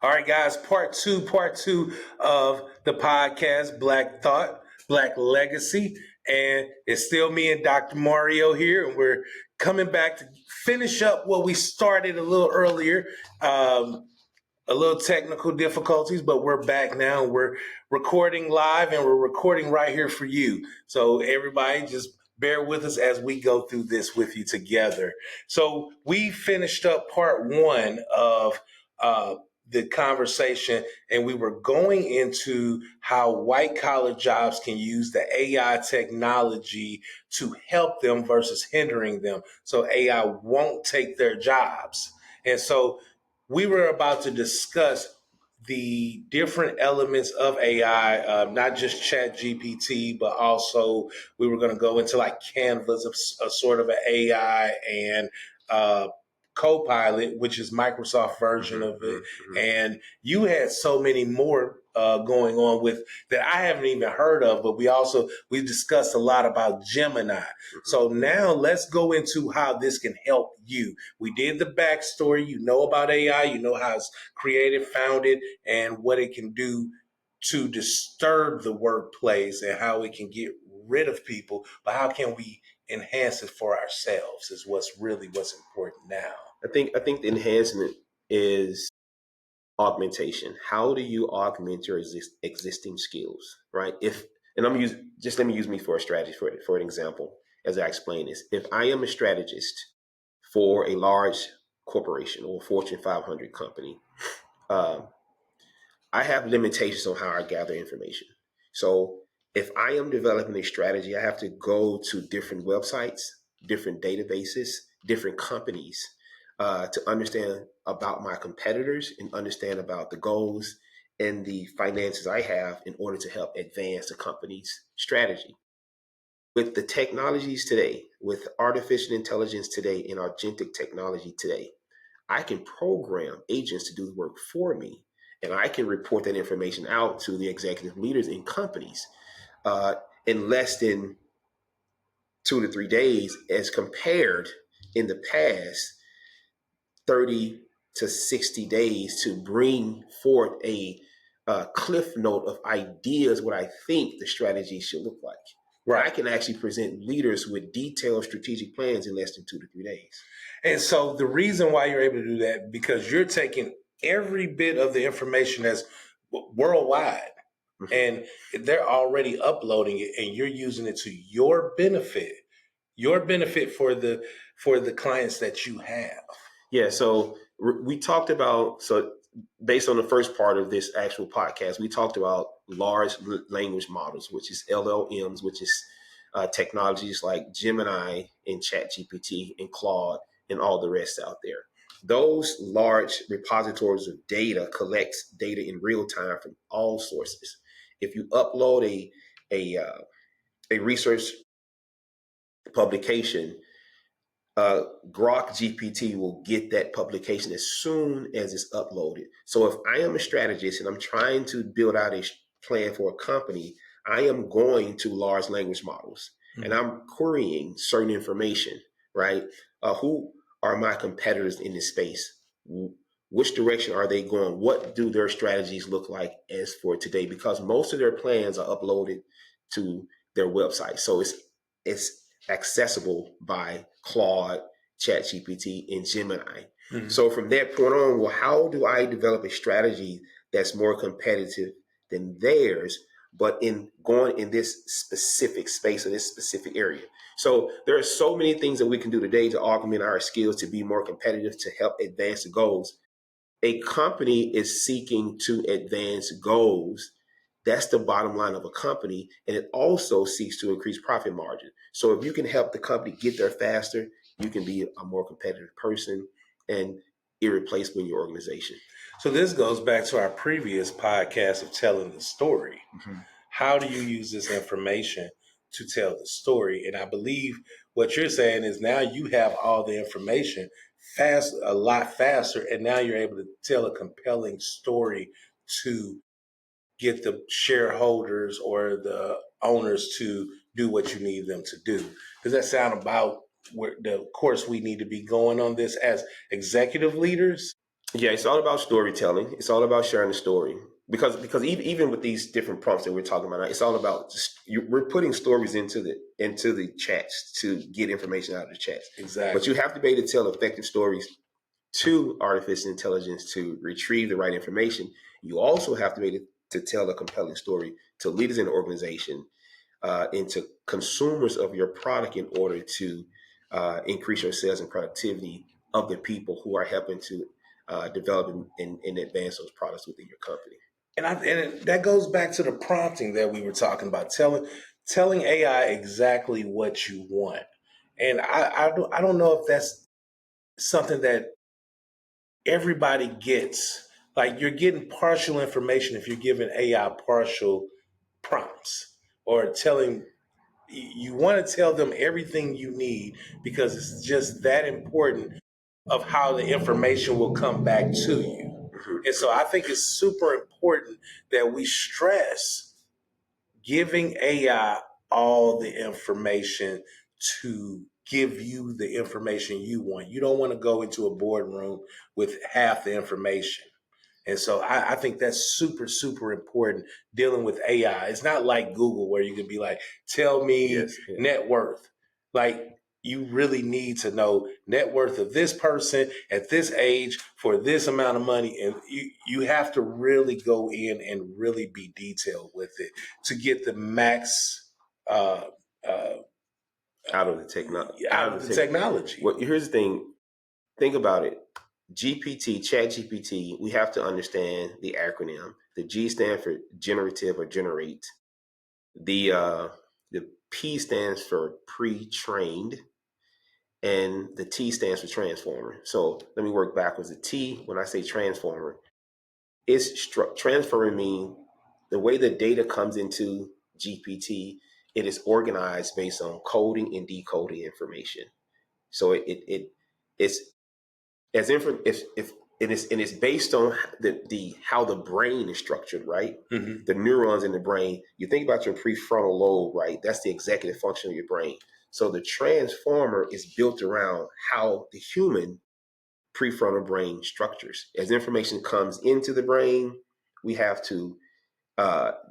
All right, guys, part two of the podcast, Black Thought, Black Legacy. And it's still me and Dr. Mario here, and we're coming back to finish up what we started a little earlier. A little technical difficulties, but we're back now. We're recording live and we're recording right here for you. So everybody just bear with us as we go through this with you together. So we finished up part one of the conversation, and we were going into how white collar jobs can use the AI technology to help them versus hindering them. So AI won't take their jobs. And so we were about to discuss the different elements of AI, not just Chat GPT, but also we were going to go into like Canvas, a sort of an AI, and uh, Copilot, which is Microsoft version of it. And you had so many more going on with that I haven't even heard of, but we discussed a lot about Gemini. So now let's go into how this can help you. We did the backstory. You know about AI. You know how it's created, founded, and what it can do to disturb the workplace and how it can get rid of people. But how can we enhance it for ourselves is what's important now. I think the enhancement is augmentation. How do you augment your existing skills, right? Let me use me for a strategy for an example as I explain this. If I am a strategist for a large corporation or Fortune 500 company, um, I have limitations on how I gather information. So if I am developing a strategy, I have to go to different websites, different databases, different companies to understand about my competitors and understand about the goals and the finances I have in order to help advance the company's strategy. With the technologies today, with artificial intelligence today and agentic technology today, I can program agents to do the work for me, and I can report that information out to the executive leaders in companies in less than 2 to 3 days, as compared in the past 30 to 60 days to bring forth a cliff note of ideas what I think the strategy should look like. Right. I can actually present leaders with detailed strategic plans in less than 2 to 3 days. And so the reason why you're able to do that, because you're taking every bit of the information that's worldwide and they're already uploading it and you're using it to your benefit for the clients that you have. Yeah. So we talked about, based on the first part of this actual podcast, we talked about large language models, which is LLMs, which is technologies like Gemini and ChatGPT and Claude and all the rest out there. Those large repositories of data collects data in real time from all sources. If you upload a research publication, Grok GPT will get that publication as soon as it's uploaded. So if I am a strategist and I'm trying to build out a plan for a company, I am going to large language models and I'm querying certain information, right? Who are my competitors in this space? Which direction are they going? What do their strategies look like as for today? Because most of their plans are uploaded to their website. So it's accessible by Claude, ChatGPT, and Gemini. So from that point on, well, how do I develop a strategy that's more competitive than theirs, but in going in this specific space or this specific area? So there are so many things that we can do today to augment our skills to be more competitive, to help advance the goals. A company is seeking to advance goals. That's the bottom line of a company. And it also seeks to increase profit margin. So if you can help the company get there faster, you can be a more competitive person and irreplaceable in your organization. So this goes back to our previous podcast of telling the story. How do you use this information to tell the story? And I believe what you're saying is now you have all the information a lot faster, and now you're able to tell a compelling story to get the shareholders or the owners to do what you need them to do. Does that sound about where the course we need to be going on this as executive leaders? Yeah, it's all about storytelling. It's all about sharing the story. Because even with these different prompts that we're talking about, it's all about we're putting stories into the chats to get information out of the chats. Exactly. But you have to be able to tell effective stories to artificial intelligence to retrieve the right information. You also have to be able to tell a compelling story to leaders in the organization and to consumers of your product in order to increase your sales and productivity of the people who are helping to develop and advance those products within your company. And that goes back to the prompting that we were talking about, telling AI exactly what you want. And I don't know if that's something that everybody gets. Like, you're getting partial information if you're giving AI partial prompts, or telling you want to tell them everything you need, because it's just that important of how the information will come back to you. And so I think it's super important that we stress giving AI all the information to give you the information you want. You don't want to go into a boardroom with half the information. And so I think that's super, super important dealing with AI. It's not like Google where you can be like, tell me net worth. Like, you really need to know net worth of this person at this age for this amount of money. And you have to really go in and really be detailed with it to get the max Out of the technology. technology. Well, here's the thing. Think about it. Chat GPT, we have to understand the acronym. The G stands for generative or generate. The P stands for pre-trained, and the T stands for transformer. So let me work backwards. The T, when I say transformer, it's transferring mean the way the data comes into GPT, it is organized based on coding and decoding information. So it's as if it's based on the how the brain is structured, right? Mm-hmm. The neurons in the brain. You think about your prefrontal lobe, right? That's the executive function of your brain. So the transformer is built around how the human prefrontal brain structures. As information comes into the brain, we have to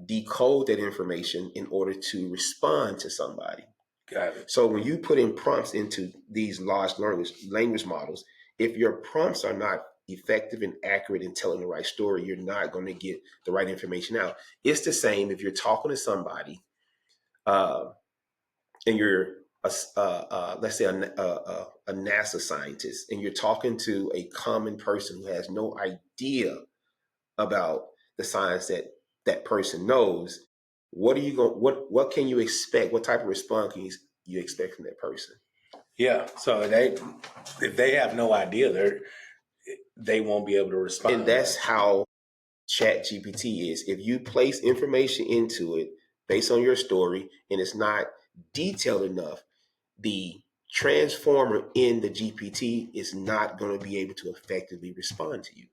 decode that information in order to respond to somebody. Got it. So when you put in prompts into these large language models, if your prompts are not effective and accurate in telling the right story, you're not going to get the right information out. It's the same if you're talking to somebody and you're let's say a NASA scientist, and you're talking to a common person who has no idea about the science that person knows. What are you going? What can you expect? What type of response can you expect from that person? Yeah. So if they have no idea, they won't be able to respond. And that's how Chat GPT is. If you place information into it based on your story and it's not detailed enough, the transformer in the GPT is not going to be able to effectively respond to you.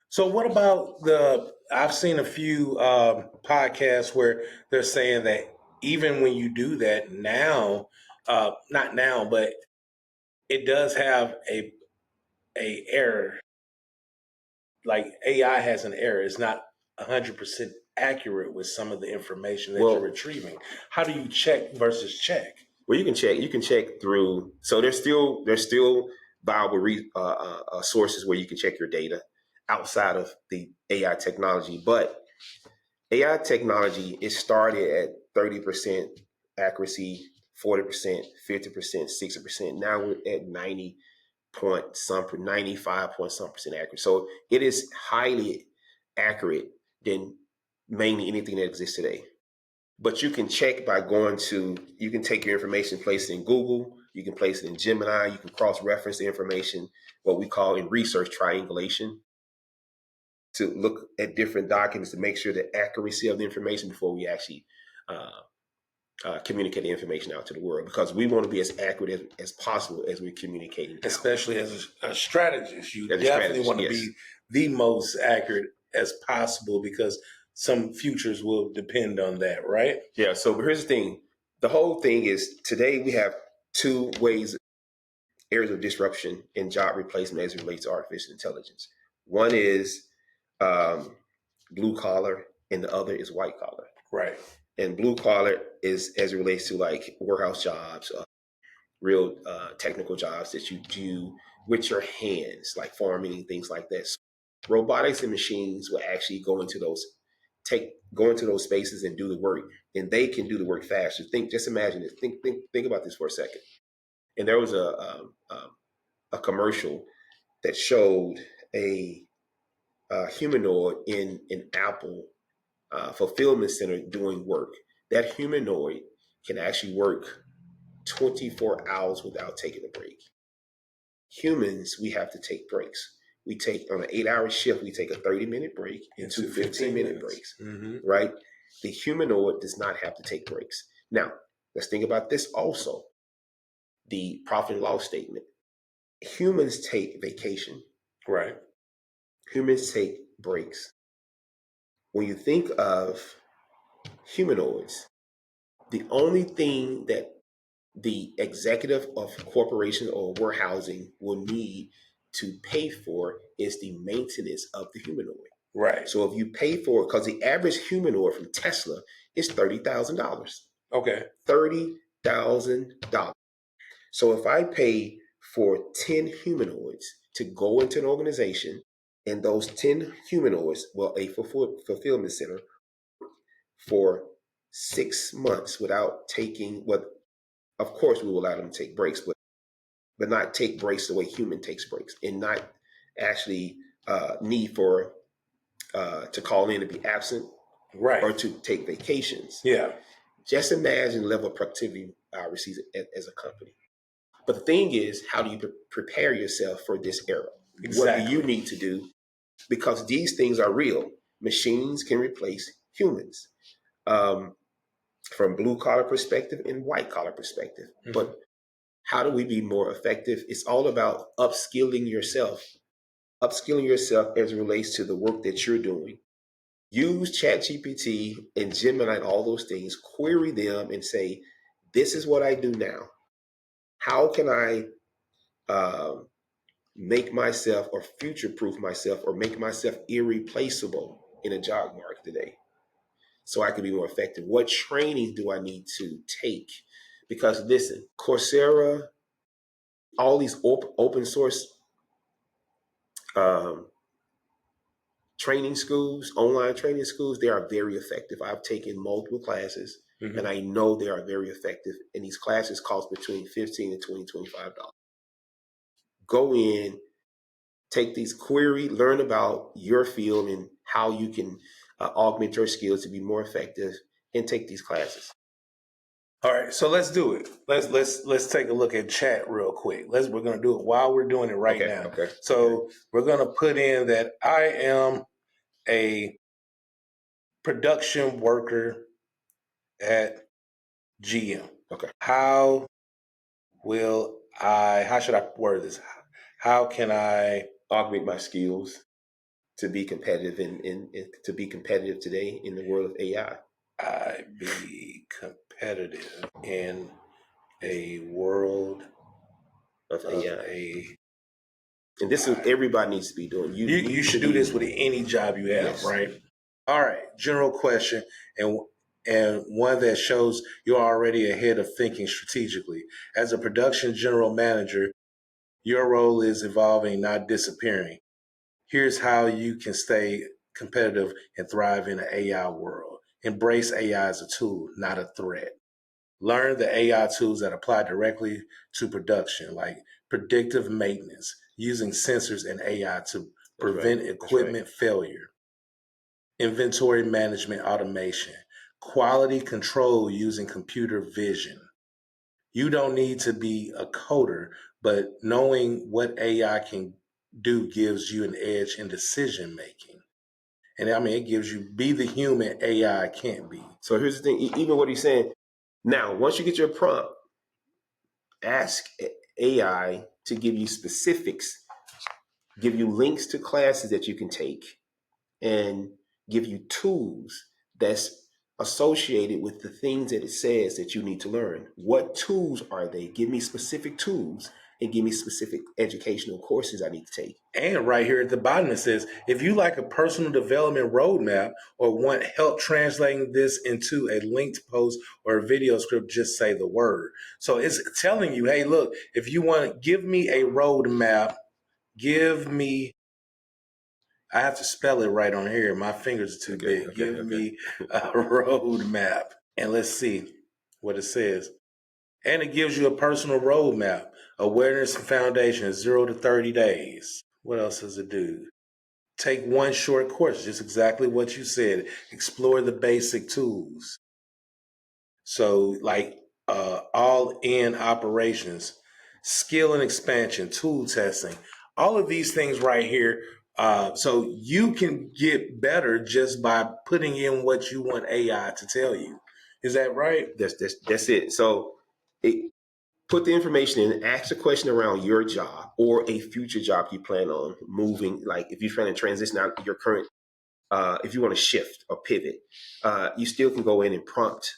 So what about I've seen a few podcasts where they're saying that even when you do that now, not now, but it does have a error. Like, AI has an error. It's not 100% accurate with some of the information that you're retrieving. How do you check versus check? Well, you can check. You can check through. So there's still viable sources where you can check your data outside of the AI technology. But AI technology is started at 30% accuracy, 40%, 50%, 60%. Now we're at 95 point some percent accurate. So it is highly accurate than mainly anything that exists today. But you can check by you can take your information, place it in Google, you can place it in Gemini, you can cross-reference the information, what we call in research triangulation, to look at different documents to make sure the accuracy of the information before we actually communicate the information out to the world, because we want to be as accurate as possible as we're communicating. Especially as a strategist, you definitely want to be the most accurate as possible, because some futures will depend on that, right? Yeah. So here's the thing. The whole thing is today we have areas of disruption and job replacement as it relates to artificial intelligence. One is blue collar, and the other is white collar. Right. And blue collar is as it relates to like warehouse jobs, real technical jobs that you do with your hands, like farming and things like that. So robotics and machines will actually go into those spaces and do the work, and they can do the work faster. Just imagine this. Think about this for a second. And there was a commercial that showed a humanoid in an Apple fulfillment center doing work. That humanoid can actually work 24 hours without taking a break. Humans, we have to take breaks. We take on an 8-hour shift, we take a 30-minute break and two 15-minute breaks, right? The humanoid does not have to take breaks. Now, let's think about this also. The profit and loss statement. Humans take vacation. Right. Humans take breaks. When you think of humanoids, the only thing that the executive of corporation or warehousing will need to pay for is the maintenance of the humanoid. Right. So if you pay for it, because the average humanoid from Tesla is $30,000. Okay. $30,000. So if I pay for 10 humanoids to go into an organization, and those 10 humanoids, a fulfillment center, for 6 months without taking what, of course, we will allow them to take breaks, but not take breaks the way human takes breaks, and not actually need for to call in to be absent, right, or to take vacations. Yeah. Just imagine the level of productivity I receive as a company. But the thing is, how do you prepare yourself for this era? Exactly. What do you need to do? Because these things are real. Machines can replace humans. From blue collar perspective and white collar perspective. Mm-hmm. But how do we be more effective? It's all about upskilling yourself as it relates to the work that you're doing. Use ChatGPT and Gemini and all those things, query them and say, this is what I do now. How can I make myself or future proof myself or make myself irreplaceable in a job market today so I can be more effective? What training do I need to take? Because listen, Coursera, all these open source training schools, online training schools, they are very effective. I've taken multiple classes, and I know they are very effective. And these classes cost between $15 and $25. Go in, take these query, learn about your field and how you can augment your skills to be more effective, and take these classes. All right, so let's do it. Let's take a look at chat real quick. We're gonna do it while we're doing it right now. Okay. So we're gonna put in that I am a production worker at GM. Okay. How should I word this? How can I augment my skills to be competitive in to be competitive today in the world of AI? I be competitive in a world of AI. And this is everybody needs to be doing. You should do this with any job you have, yes. Right? All right. General question, and one that shows you're already ahead of thinking strategically. As a production general manager, your role is evolving, not disappearing. Here's how you can stay competitive and thrive in an AI world. Embrace AI as a tool, not a threat. Learn the AI tools that apply directly to production, like predictive maintenance, using sensors and AI to prevent equipment failure, inventory management automation, quality control using computer vision. You don't need to be a coder, but knowing what AI can do gives you an edge in decision making. And I mean, it gives you be the human AI can't be. So here's the thing, even what he's saying, now, once you get your prompt, ask AI to give you specifics, give you links to classes that you can take, and give you tools that's associated with the things that it says that you need to learn. What tools are they? Give me specific tools and give me specific educational courses I need to take. And right here at the bottom it says, if you like a personal development roadmap or want help translating this into a linked post or a video script, just say the word. So it's telling you, hey, look, if you want to give me a roadmap, give me, I have to spell it right on here. My fingers are too big. Give me a roadmap. And let's see what it says. And it gives you a personal roadmap, awareness and foundation, 0 to 30 days. What else does it do? Take one short course, just exactly what you said. Explore the basic tools. So, like all in operations, skill and expansion, tool testing, all of these things right here. So you can get better just by putting in what you want AI to tell you. Is that right? That's it. So put the information in, ask a question around your job or a future job you plan on moving. Like if you're trying to transition out of your current, if you want to shift or pivot, you still can go in and prompt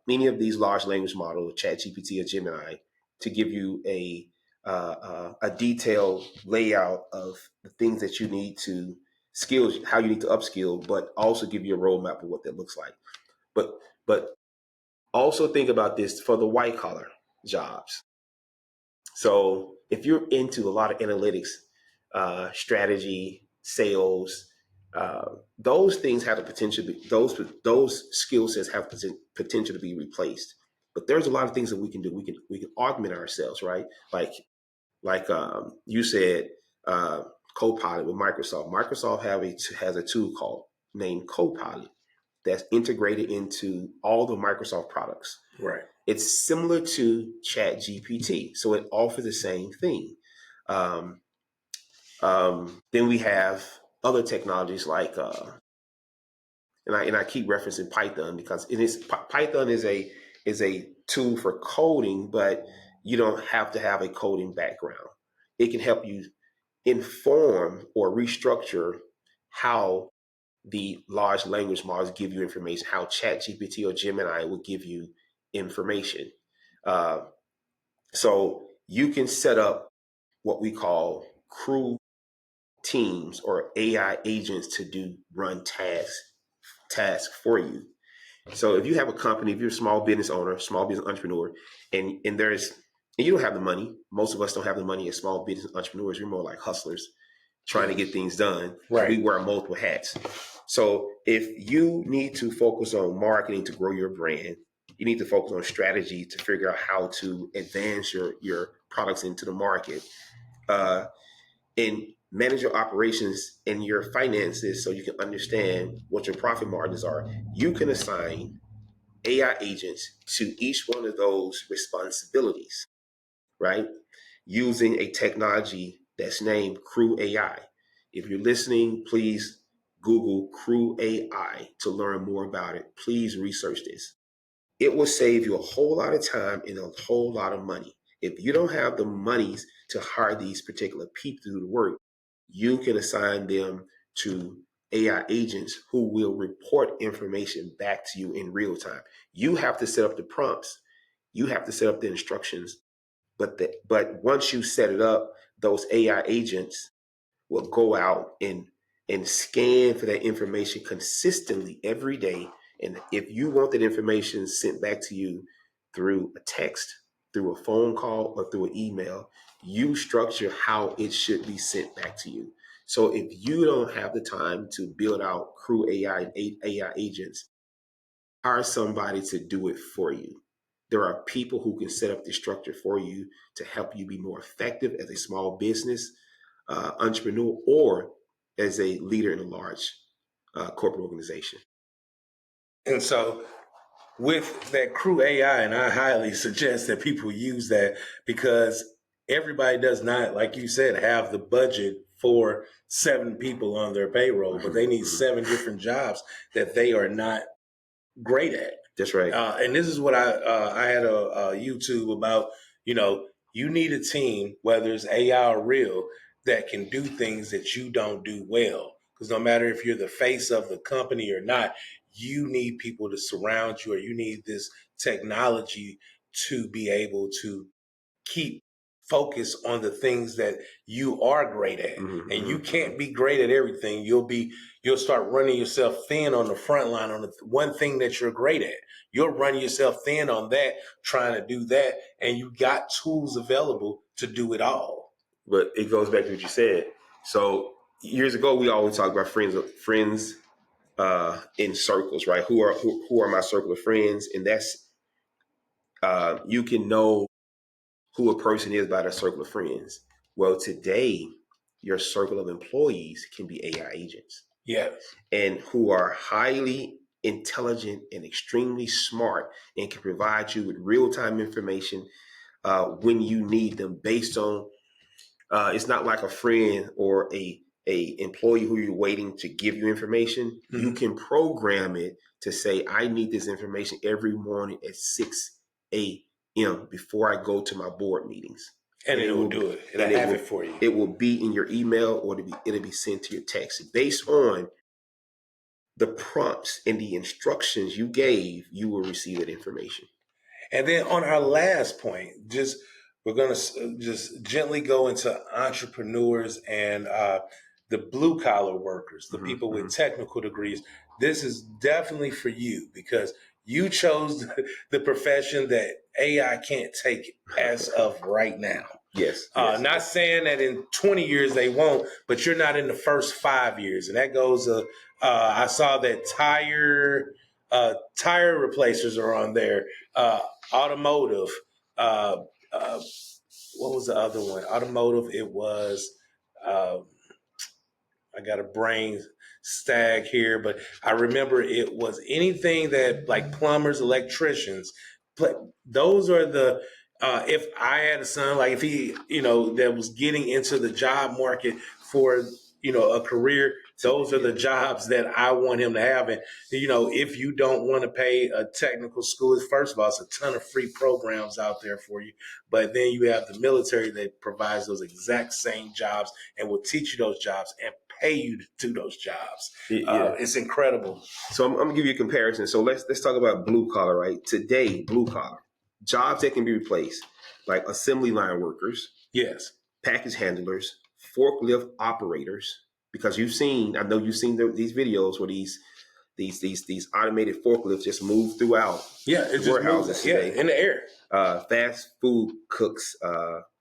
any of these large language models, ChatGPT or Gemini, to give you a detailed layout of the things that you need to skills, how you need to upskill, but also give you a roadmap of what that looks like. But also think about this for the white collar jobs. So if you're into a lot of analytics, strategy, sales, those things have the potential. Those skill sets have potential to be replaced. But there's a lot of things that we can do. We can augment ourselves, right? Like you said, Copilot with Microsoft. Microsoft has a tool called named Copilot that's integrated into all the Microsoft products. Right. It's similar to Chat GPT, so it offers the same thing. Um, then we have other technologies like, and I keep referencing Python because Python is a tool for coding, but you don't have to have a coding background. It can help you inform or restructure how the large language models give you information, how ChatGPT or Gemini will give you information. Uh, so you can set up what we call crew teams or AI agents to run tasks for you. So if you have a company, if you're a small business owner, small business entrepreneur, and you don't have the money, most of us don't have the money as small business entrepreneurs. We're more like hustlers trying to get things done. Right. We wear multiple hats. So if you need to focus on marketing to grow your brand, you need to focus on strategy to figure out how to advance your products into the market, and manage your operations and your finances so you can understand what your profit margins are. You can assign AI agents to each one of those responsibilities, right? Using a technology that's named Crew AI. If you're listening, please Google Crew AI to learn more about it. Please research this. It will save you a whole lot of time and a whole lot of money. If you don't have the monies to hire these particular people to do the work, you can assign them to AI agents who will report information back to you in real time. You have to set up the prompts, you have to set up the instructions, but once you set it up, those AI agents will go out and scan for that information consistently every day. And if you want that information sent back to you through a text, through a phone call, or through an email, you structure how it should be sent back to you. So if you don't have the time to build out Crew AI and AI agents, hire somebody to do it for you. There are people who can set up the structure for you to help you be more effective as a small business entrepreneur or as a leader in a large corporate organization. And so with that Crew AI, and I highly suggest that people use that because everybody does not, like you said, have the budget for 7 people on their payroll, but they need 7 different jobs that they are not great at. That's right. And this is what I had a YouTube about, you need a team, whether it's AI or real, that can do things that you don't do well. Because no matter if you're the face of the company or not, you need people to surround you, or you need this technology to be able to keep focus on the things that you are great at. Mm-hmm, And you mm-hmm. can't be great at everything. You'll start running yourself thin on the front line on the one thing that you're great at. You'll run yourself thin on that, trying to do that, and you got tools available to do it all. But it goes back to what you said. So years ago, we always talk about friends in circles, right? Who are my circle of friends, and that's you can know who a person is by their circle of friends. Well, today, your circle of employees can be AI agents. Yes. And who are highly intelligent and extremely smart and can provide you with real-time information when you need them based on it's not like a friend or a employee who you're waiting to give you information. Mm-hmm. You can program it to say, I need this information every morning at 6 a.m. before I go to my board meetings. And it will do it. It'll have it for you. It will be in your email or it'll be sent to your text. Based on the prompts and the instructions you gave, you will receive that information. And then on our last point, we're going to just gently go into entrepreneurs and the blue collar workers, the people with technical degrees. This is definitely for you because you chose the profession that AI can't take as of right now. Yes. Not saying that in 20 years they won't, but you're not in the first 5 years. And that goes, I saw that tire replacers are on there, automotive. What was the other one? Automotive, it was, I got a brain stag here, but I remember it was anything that like plumbers, electricians, those are the, if I had a son, like if he, that was getting into the job market for, a career, those are the jobs that I want him to have. And, if you don't want to pay a technical school, first of all, it's a ton of free programs out there for you. But then you have the military that provides those exact same jobs and will teach you those jobs and pay you to do those jobs. Yeah. It's incredible. So I'm gonna give you a comparison. So let's talk about blue collar, right? Today, blue collar jobs that can be replaced, like assembly line workers, yes, package handlers, forklift operators. Because I know you've seen these videos where these automated forklifts just move throughout the warehouses today. In the air. Fast food cooks,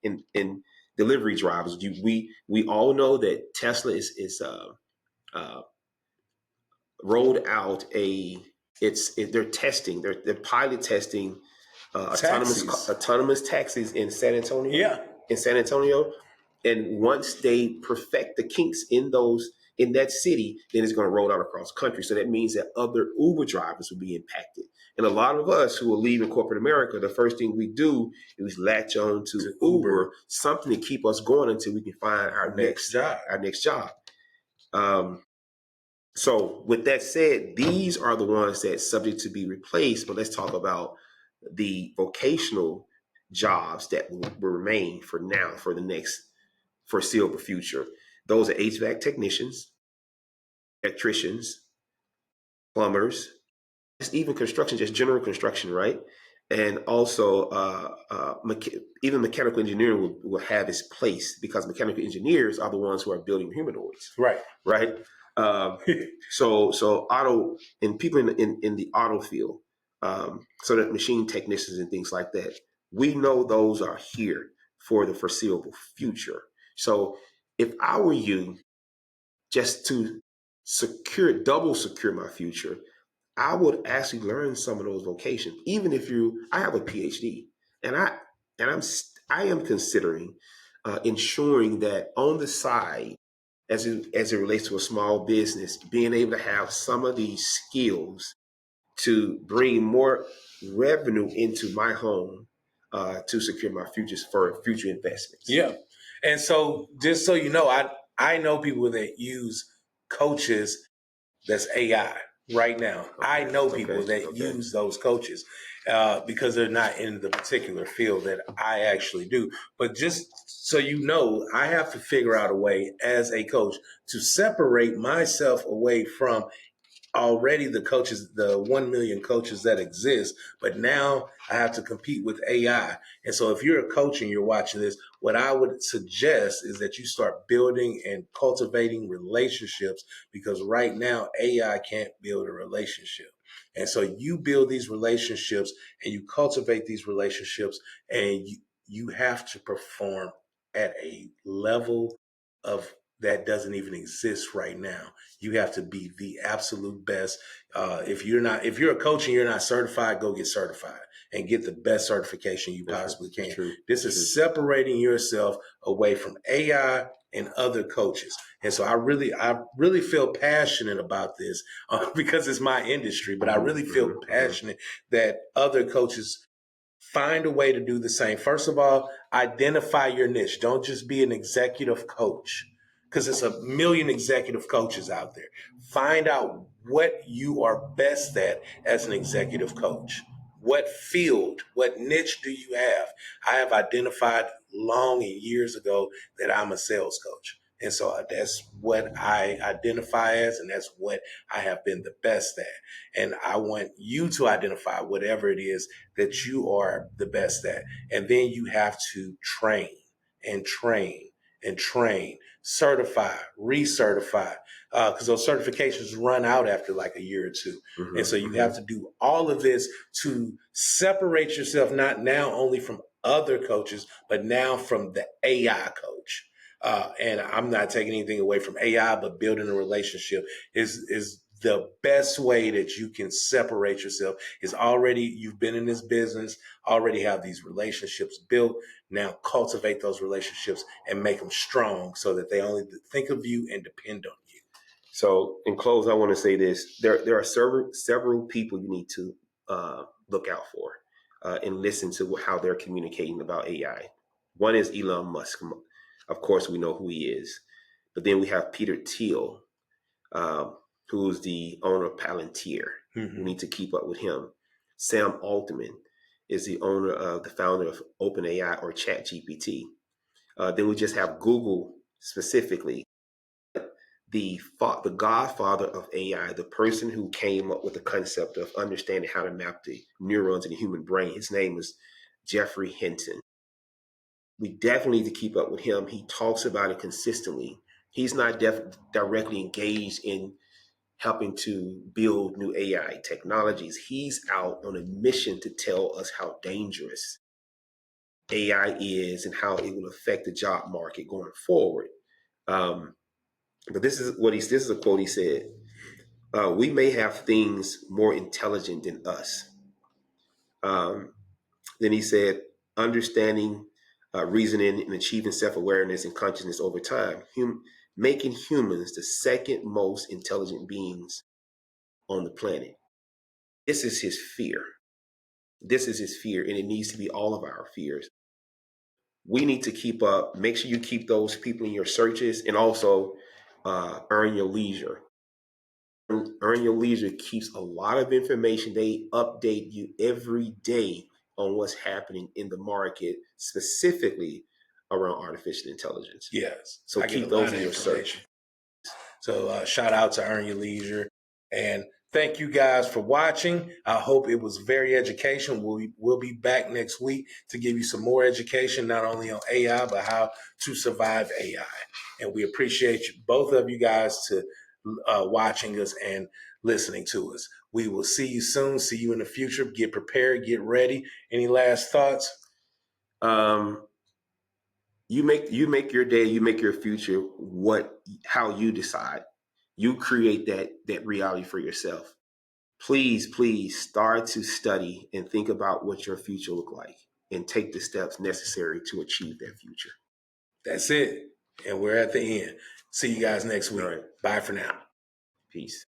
in delivery drivers. We all know that Tesla is rolled out they're pilot testing autonomous taxis in San Antonio. Yeah. In San Antonio. And once they perfect the kinks in that city, then it's going to roll out across the country. So that means that other Uber drivers will be impacted. And a lot of us who will leave in corporate America, the first thing we do is latch on to Uber, something to keep us going until we can find our next job. So with that said, these are the ones that's subject to be replaced. But let's talk about the vocational jobs that will remain for the next foreseeable future. Those are HVAC technicians, electricians, plumbers, just even construction, just general construction, right? And also even mechanical engineering will have its place because mechanical engineers are the ones who are building humanoids. Right. So auto and people in the auto field, so that machine technicians and things like that, we know those are here for the foreseeable future. So if I were you, just to double secure my future, I would actually learn some of those vocations. Even if I have a PhD, and I am considering ensuring that on the side, as it relates to a small business, being able to have some of these skills to bring more revenue into my home to secure my futures for future investments. Yeah. And so just so you know, I know people that use coaches that's AI right now. Okay. I know people that use those coaches because they're not in the particular field that I actually do. But just so you know, I have to figure out a way as a coach to separate myself away from already the coaches, the 1 million coaches that exist, but now I have to compete with AI. And so if you're a coach and you're watching this, what I would suggest is that you start building and cultivating relationships, because right now AI can't build a relationship. And so you build these relationships and you cultivate these relationships, and you have to perform at a level of that doesn't even exist right now. You have to be the absolute best. If you're a coach and you're not certified, go get certified and get the best certification you possibly can. True. This is separating yourself away from AI and other coaches. And so I really feel passionate about this because it's my industry, but I really feel passionate that other coaches find a way to do the same. First of all, identify your niche. Don't just be an executive coach, because there's a million executive coaches out there. Find out what you are best at as an executive coach. What field, what niche do you have? I have identified long and years ago that I'm a sales coach. And so that's what I identify as, and that's what I have been the best at. And I want you to identify whatever it is that you are the best at. And then you have to train and train and train, certify, recertify, because those certifications run out after like a year or two. And so you have to do all of this to separate yourself, not now only from other coaches, but now from the AI coach. And I'm not taking anything away from AI, but building a relationship is the best way that you can separate yourself. Is already, you've been in this business, already have these relationships built. Now cultivate those relationships and make them strong so that they only think of you and depend on you. So, in close, I want to say this: there are several people you need to look out for and listen to how they're communicating about AI. One is Elon Musk. Of course, we know who he is, but then we have Peter Thiel, who's the owner of Palantir. We need to keep up with him. Sam Altman is the founder of OpenAI or ChatGPT. Then we just have Google specifically. The godfather of AI, the person who came up with the concept of understanding how to map the neurons in the human brain, his name is Jeffrey Hinton. We definitely need to keep up with him. He talks about it consistently. He's not directly engaged in helping to build new AI technologies. He's out on a mission to tell us how dangerous AI is and how it will affect the job market going forward. But this is a quote he said. We may have things more intelligent than us. Then he said, understanding, reasoning, and achieving self-awareness and consciousness over time, making humans the second most intelligent beings on the planet. This is his fear. This is his fear, and it needs to be all of our fears. We need to keep up. Make sure you keep those people in your searches, and also earn your leisure. Earn Your Leisure keeps a lot of information. They update you every day on what's happening in the market, specifically around artificial intelligence. Yes. So keep those in your search. So shout out to Earn Your Leisure. And thank you guys for watching. I hope it was very educational. We'll be back next week to give you some more education, not only on AI, but how to survive AI. And we appreciate you, both of you guys, to watching us and listening to us. We will see you soon. See you in the future. Get prepared. Get ready. Any last thoughts? You make your day, you make your future how you decide. You create that reality for yourself. Please start to study and think about what your future look like and take the steps necessary to achieve that future. That's it. And we're at the end. See you guys next week. All right. Bye for now. Peace.